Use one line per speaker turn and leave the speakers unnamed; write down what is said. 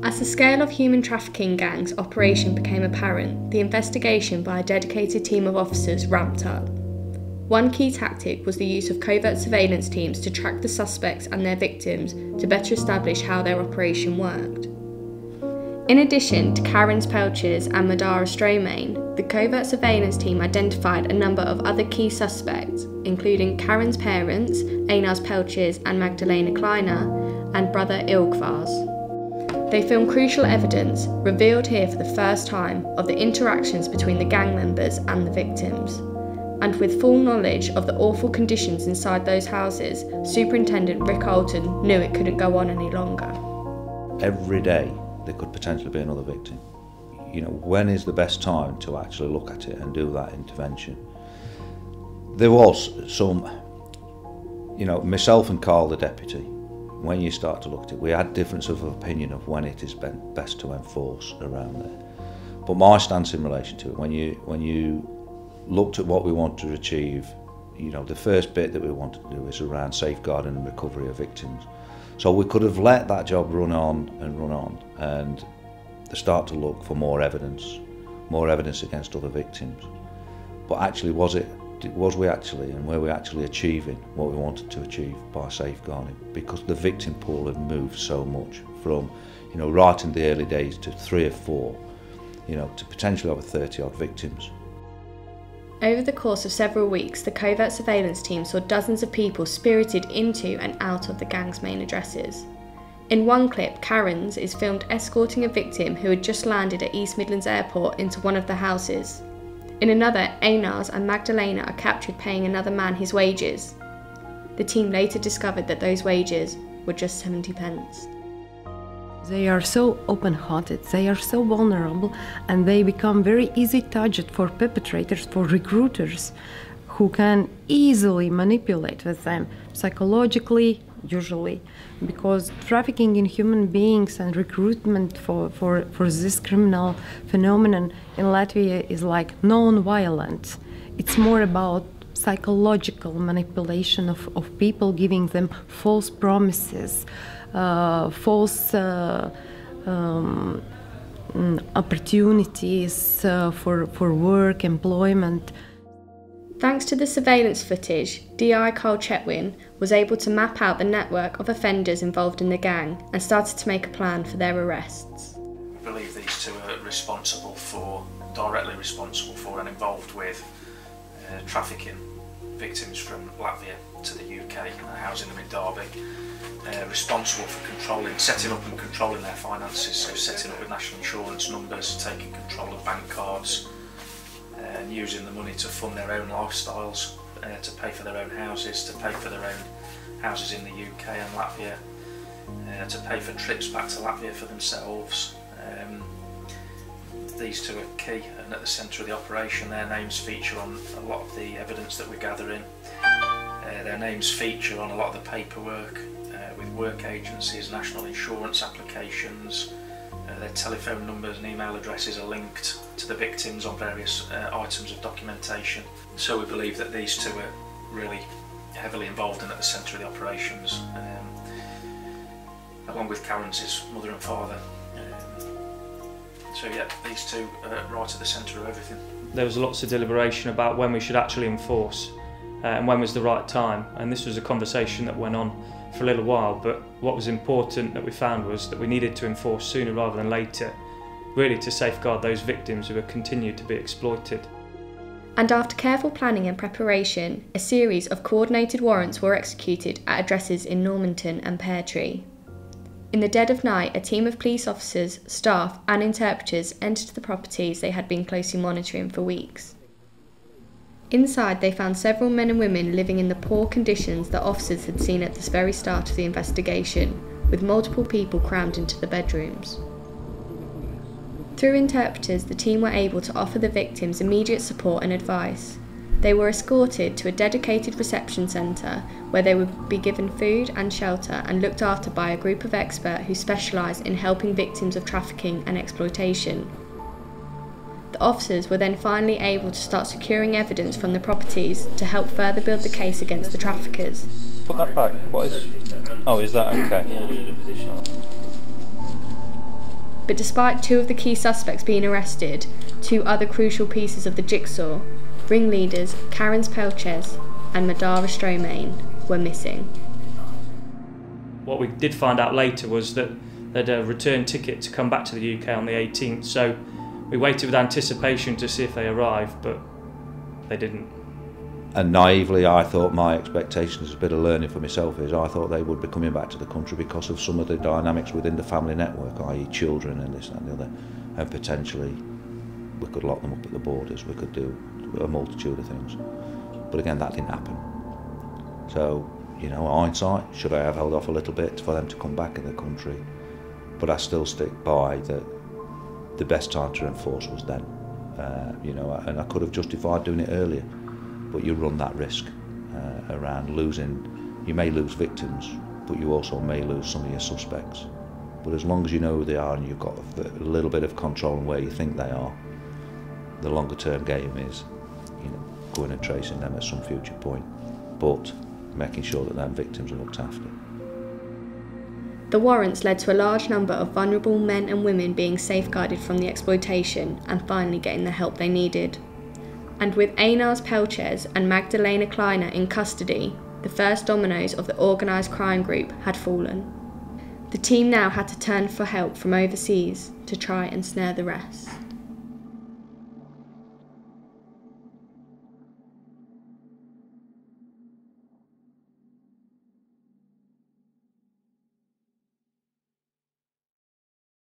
As the scale of human trafficking gangs' operation became apparent, the investigation by a dedicated team of officers ramped up. One key tactic was the use of covert surveillance teams to track the suspects and their victims to better establish how their operation worked. In addition to Karen's Pelcis and Madara Stromane, the covert surveillance team identified a number of other key suspects, including Karen's parents, Ainars Pelcis and Magdalena Kleina, and brother Ilgvars. They filmed crucial evidence, revealed here for the first time, of the interactions between the gang members and the victims. And with full knowledge of the awful conditions inside those houses, Superintendent Rick Alton knew it couldn't go on any longer.
Every day there could potentially be another victim. You know, when is the best time to actually look at it and do that intervention? There was some, myself and Carl, the deputy, when you start to look at it, we had difference of opinion of when it is best to enforce around there. But my stance in relation to it, when you looked at what we want to achieve, the first bit that we wanted to do is around safeguarding and recovery of victims. So we could have let that job run on and start to look for more evidence against other victims. But actually, were we actually achieving what we wanted to achieve by safeguarding? Because the victim pool had moved so much from, right in the early days to 3 or 4, to potentially over 30 odd victims.
Over the course of several weeks, the covert surveillance team saw dozens of people spirited into and out of the gang's main addresses. In one clip, Karen's is filmed escorting a victim who had just landed at East Midlands Airport into one of the houses. In another, Ainars and Magdalena are captured paying another man his wages. The team later discovered that those wages were just 70 pence.
They are so open-hearted, they are so vulnerable, and they become very easy target for perpetrators, for recruiters, who can easily manipulate with them, psychologically, usually, because trafficking in human beings and recruitment for this criminal phenomenon in Latvia is like non-violent. It's more about psychological manipulation of people, giving them false promises, false opportunities for work, employment.
Thanks to the surveillance footage, DI Carl Chetwin was able to map out the network of offenders involved in the gang and started to make a plan for their arrests.
We believe these two are directly responsible for and involved with trafficking victims from Latvia to the UK, housing them in Derby, responsible for setting up and controlling their finances, so setting up with national insurance numbers, taking control of bank cards, and using the money to fund their own lifestyles, to pay for their own houses, to pay for their own houses in the UK and Latvia, to pay for trips back to Latvia for themselves. These two are key and at the centre of the operation. Their names feature on a lot of the evidence that we're gathering. Their names feature on a lot of the paperwork with work agencies, national insurance applications. Their telephone numbers and email addresses are linked to the victims on various items of documentation. So we believe that these two are really heavily involved and at the centre of the operations, along with Karen's mother and father. So yeah, these two are right at the centre of everything.
There was lots of deliberation about when we should actually enforce and when was the right time, and this was a conversation that went on for a little while, but what was important that we found was that we needed to enforce sooner rather than later, really to safeguard those victims who have continued to be exploited.
And after careful planning and preparation, a series of coordinated warrants were executed at addresses in Normanton and Peartree. In the dead of night, a team of police officers, staff and interpreters entered the properties they had been closely monitoring for weeks. Inside, they found several men and women living in the poor conditions that officers had seen at the very start of the investigation, with multiple people crammed into the bedrooms. Through interpreters, the team were able to offer the victims immediate support and advice. They were escorted to a dedicated reception centre where they would be given food and shelter and looked after by a group of experts who specialise in helping victims of trafficking and exploitation. The officers were then finally able to start securing evidence from the properties to help further build the case against the traffickers.
Put that back. What is? Oh, is that okay?
But despite 2 of the key suspects being arrested, 2 other crucial pieces of the jigsaw, ringleaders Pelcis and Madara Stromane, were missing.
What we did find out later was that they'd a return ticket to come back to the UK on the 18th, so we waited with anticipation to see if they arrived, but they didn't.
And naively, I thought my expectations, a bit of learning for myself, is I thought they would be coming back to the country because of some of the dynamics within the family network, i.e. children and this and the other, and potentially we could lock them up at the borders, we could do a multitude of things. But again, that didn't happen. So, you know, hindsight, should I have held off a little bit for them to come back in the country? But I still stick by that the best time to enforce was then. You know, and I could have justified doing it earlier, but you run that risk around losing. You may lose victims, but you also may lose some of your suspects. But as long as you know who they are and you've got a little bit of control on where you think they are, the longer term game is, you know, going and tracing them at some future point, but making sure that their victims are looked after.
The warrants led to a large number of vulnerable men and women being safeguarded from the exploitation and finally getting the help they needed. And with Ainars Pelcis and Magdalena Kleina in custody, the first dominoes of the organised crime group had fallen. The team now had to turn for help from overseas to try and snare the rest.